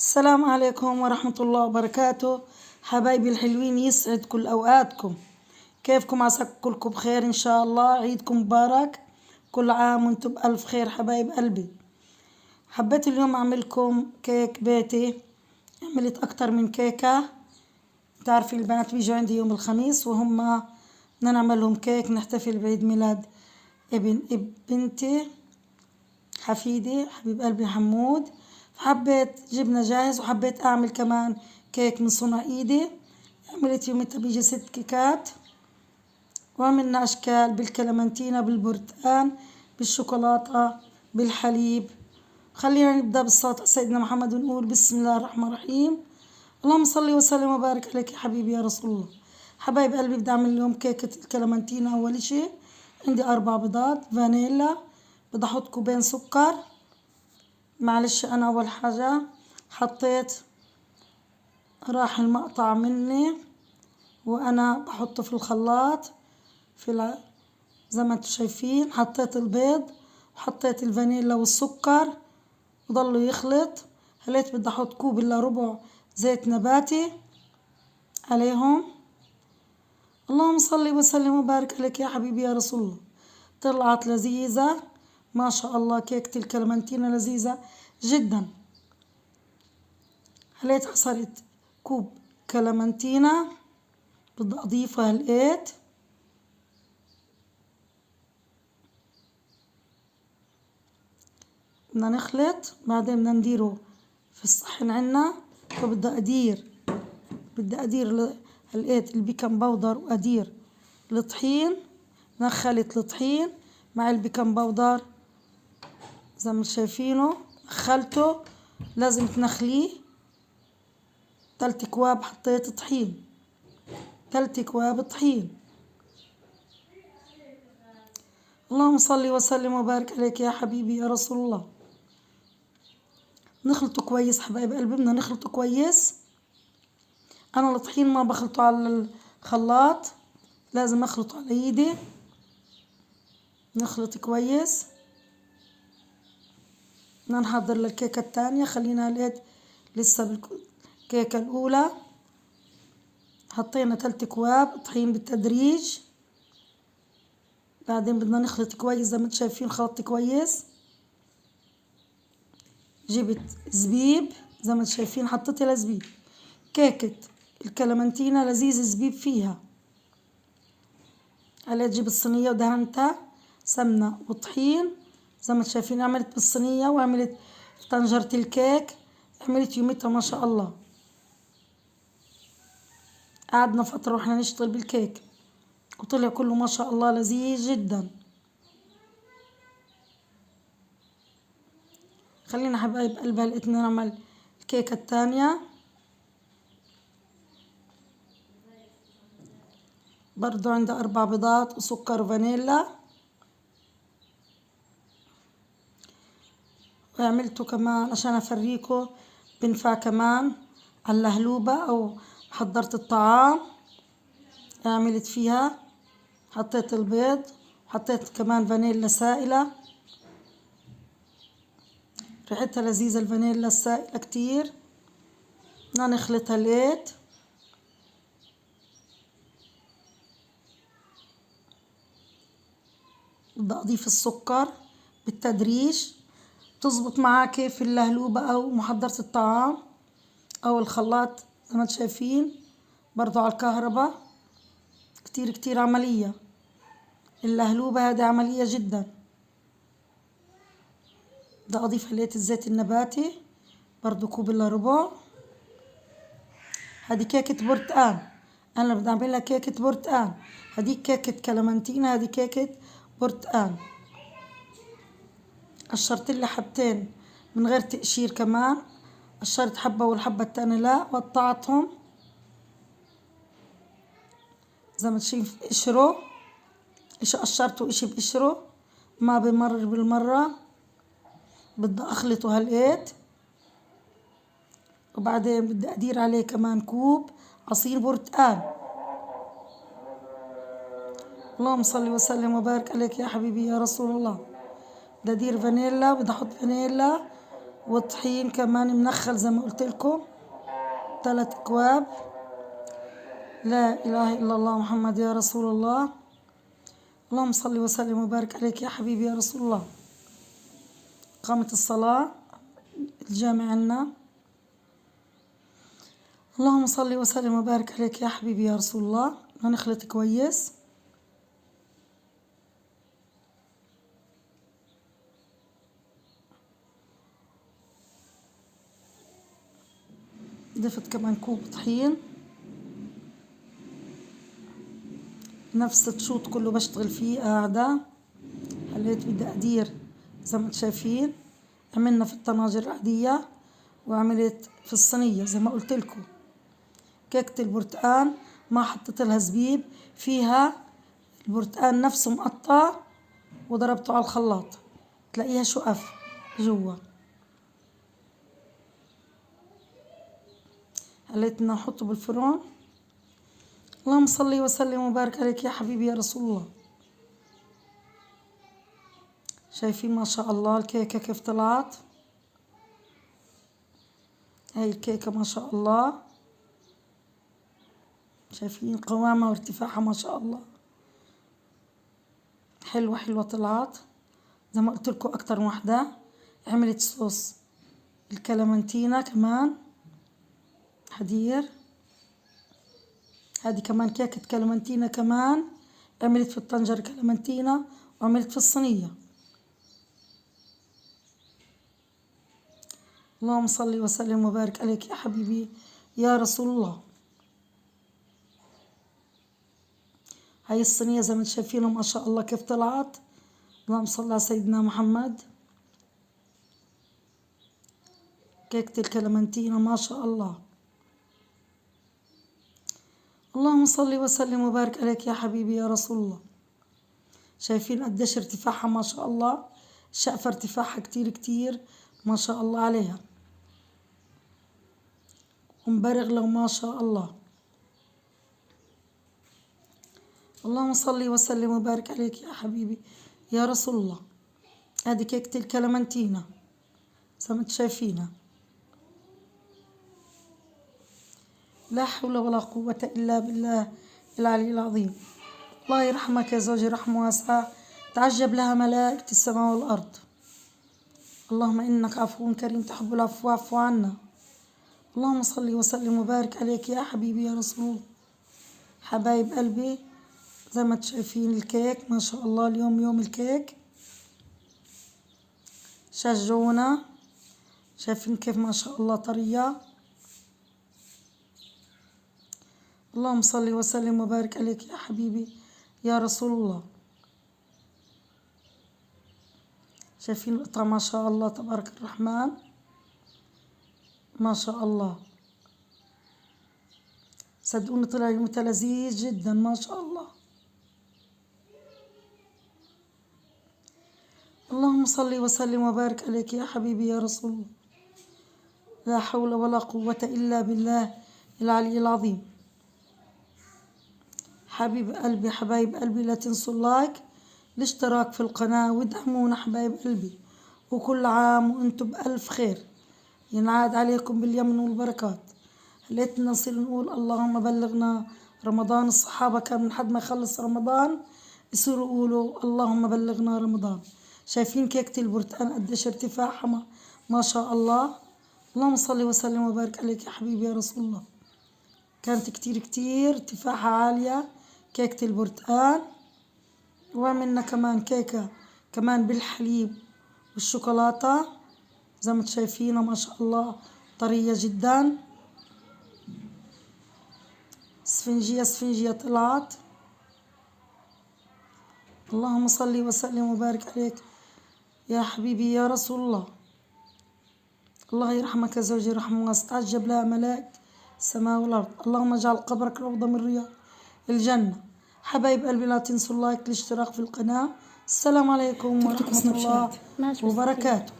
السلام عليكم ورحمة الله وبركاته. حبايبي الحلوين، يسعد كل أوقاتكم. كيفكم؟ عساكم كلكم بخير إن شاء الله. عيدكم مبارك، كل عام وانتم بألف خير حبايب قلبي. حبيت اليوم أعملكم كيك بيتي. عملت أكتر من كيكة. تعرفي البنات بيجوا عندي يوم الخميس وهم بدنا نعملهم كيك نحتفل بعيد ميلاد بنتي حفيدي حبيب قلبي حمود. حبيت جبنة جاهز وحبيت أعمل كمان كيك من صنع إيدي. عملت يوميتها بيجي 6 كيكات، وعملنا أشكال بالكلمنتينا، بالبرتقال، بالشوكولاتة، بالحليب. خلينا نبدأ بالصلاة على سيدنا محمد ونقول بسم الله الرحمن الرحيم. اللهم صل وسلم وبارك عليك يا حبيبي يا رسول الله. حبايب قلبي، بدي أعمل اليوم كيكة الكلمنتينا. أول إشي عندي 4 بيضات فانيلا، بدي أحط كوبين سكر. معلش أنا أول حاجة حطيت راح المقطع مني وأنا بحطه في الخلاط زي ما انتم شايفين. حطيت البيض وحطيت الفانيلا والسكر وضلوا يخلط. هليت بدي أحط كوب إلا ربع زيت نباتي عليهم. اللهم صل وسلم وبارك عليك يا حبيبي يا رسول الله. طلعت لذيذة ما شاء الله. كيكة الكلمنتينا لذيذة جدا. هليت عصرت كوب كلمنتينا بدي أضيفها. هلقيت بدنا نخلط، بعدين بدنا نديره في الصحن عنا. فبدي أدير هلقيت البيكنج باودر وأدير الطحين. نخلت الطحين مع البيكنج باودر زي ما شايفينه. نخلته، لازم تنخليه 3 كواب. حطيت طحين 3 كواب طحين. اللهم صل وسلم وبارك عليك يا حبيبي يا رسول الله. نخلطه كويس حبايب قلبي، بدنا نخلطه كويس. انا الطحين ما بخلطه على الخلاط، لازم اخلطه على ايدي. نخلط كويس. بدنا نحضر للكيكة الثانية. خلينا لقيت لسه بالكيكة الاولى حطينا 3 كواب طحين بالتدريج. بعدين بدنا نخلط كويس زي ما انتم شايفين. خلطت كويس. جبت زبيب زي ما انتم شايفين، حطيت لها زبيب. كيكة الكلمنتينا لذيذ زبيب فيها. على جيب الصينية ودهنتها سمنة وطحين زي ما انتم شايفين. عملت بالصينية وعملت في طنجرة الكيك. عملت يوميتها ما شاء الله. قعدنا فترة واحنا نشتغل بالكيك وطلع كله ما شاء الله لذيذ جدا. خلينا حبايب قلبي هلقيت نعمل الكيكة الثانية. برضو عندي 4 بيضات وسكر وفانيلا. وعملته كمان عشان افريكم بنفع كمان على اللهلوبة او حضرت الطعام. عملت فيها حطيت البيض وحطيت كمان فانيلا سائلة. ريحتها لذيذة الفانيلا السائلة كتير. بدنا نخلطها ليت. بدي أضيف السكر بالتدريج. تزبط معاه كيف اللهلوبة أو محضرة الطعام أو الخلاط زي ما انتم شايفين. برضو على الكهرباء. كتير عملية اللهلوبة هذه، عملية جدا. بدي أضيف هليت الزيت النباتي برضو كوب إلا ربع. هذه كيكة برتقال. أنا بدي أعملها كيكة برتقال. هذيك كيكة كلمنتينا، هذه كيكة برتقال. قشرت لي حبتين من غير تقشير كمان. قشرت حبة والحبة التانية لا، قطعتهم زي ما تشوف. قشره إيش قشرته إيش بقشره، ما بمرر بالمرة. بدي أخلطه هلقيت. وبعدين بدي أدير عليه كمان كوب عصير برتقال. اللهم صل وسلم وبارك عليك يا حبيبي يا رسول الله. بدي أدير فانيلا، بدي أحط فانيلا والطحين كمان منخل زي ما قلت لكم 3 أكواب. لا إله إلا الله محمد يا رسول الله. اللهم صل وسلم وبارك عليك يا حبيبي يا رسول الله. قامت الصلاة الجامع عنا. اللهم صل وسلم وبارك عليك يا حبيبي يا رسول الله. هنخلط كويس. ضفت كمان كوب طحين، نفس الشوط كله بشتغل فيه قاعدة. خليت بدي أدير زي ما انتم شايفين. عملنا في الطناجر العادية وعملت في الصينية زي ما قلت لكم. كيكة البرتقال ما حطيت لها زبيب، فيها البرتقال نفسه مقطع وضربته على الخلاط تلاقيها شقف جوا. خليت بدنا نحطه بالفرن. اللهم صل وسلم وبارك عليك يا حبيبي يا رسول الله. شايفين ما شاء الله الكيكة كيف طلعت. هاي الكيكة ما شاء الله، شايفين قوامها وارتفاعها ما شاء الله. حلوة طلعت زي ما قلت لكم. اكتر من وحدة عملت صوص الكلمنتينا كمان حدير. هذه كمان كيكة كلمنتينا كمان عملت في الطنجرة كلمنتينا وعملت في الصينية. اللهم صل وسلم وبارك عليك يا حبيبي يا رسول الله. هاي الصينية زي ما انتم شايفينها ما شاء الله كيف طلعت. اللهم صل على سيدنا محمد. كيكة الكلمنتينا ما شاء الله. اللهم صل وسلم وبارك عليك يا حبيبي يا رسول الله. شايفين قديش ارتفاعها ما شاء الله. شقفة ارتفاعها كتير ما شاء الله عليها، ومبرغلة ما شاء الله. اللهم صل وسلم وبارك عليك يا حبيبي يا رسول الله. هذه كيكة الكلمنتينا زي ما انتم شايفينها. لا حول ولا قوة إلا بالله العلي العظيم. الله يرحمك يا زوجي رحمة واسعة تعجب لها ملائكة السماء والأرض. اللهم إنك عفو كريم تحب العفو واعف عنا. اللهم صل وسلم وبارك عليك يا حبيبي يا رسول الله. حبايب قلبي زي ما انتم شايفين الكيك ما شاء الله. اليوم يوم الكيك. شجعونا. شايفين كيف ما شاء الله طرية. اللهم صل وسلم وبارك عليك يا حبيبي يا رسول الله. شايفين القطعة ما شاء الله تبارك الرحمن ما شاء الله. صدقوني طلع يومها لذيذ جدا ما شاء الله. اللهم صل وسلم وبارك عليك يا حبيبي يا رسول الله. لا حول ولا قوة إلا بالله العلي العظيم. حبيب قلبي حبايب قلبي لا تنسوا اللايك الاشتراك في القناة وادعمونا حبايب قلبي. وكل عام وانتم بألف خير. ينعاد عليكم باليمن والبركات. خليتنا نصير نقول اللهم بلغنا رمضان. الصحابة كانوا من حد ما يخلص رمضان يصيروا يقولوا اللهم بلغنا رمضان. شايفين كيكة البرتقال قديش ارتفاعها ما شاء الله. اللهم صل وسلم وبارك عليك يا حبيبي يا رسول الله. كانت كتير ارتفاعها عالية كيكة البرتقال. وعملنا كمان كيكة كمان بالحليب والشوكولاتة زي ما شايفينها ما شاء الله طرية جدا. اسفنجية طلعت. اللهم صل وسلم وبارك عليك يا حبيبي يا رسول الله. الله يرحمك يا زوجي رحمة واسعة تعجب لها ملائكة السماء والأرض. اللهم اجعل قبرك روضة من رياض الجنة. حبايب قلبي لا تنسوا اللايك الاشتراك في القناة. السلام عليكم ورحمة الله وبركاته.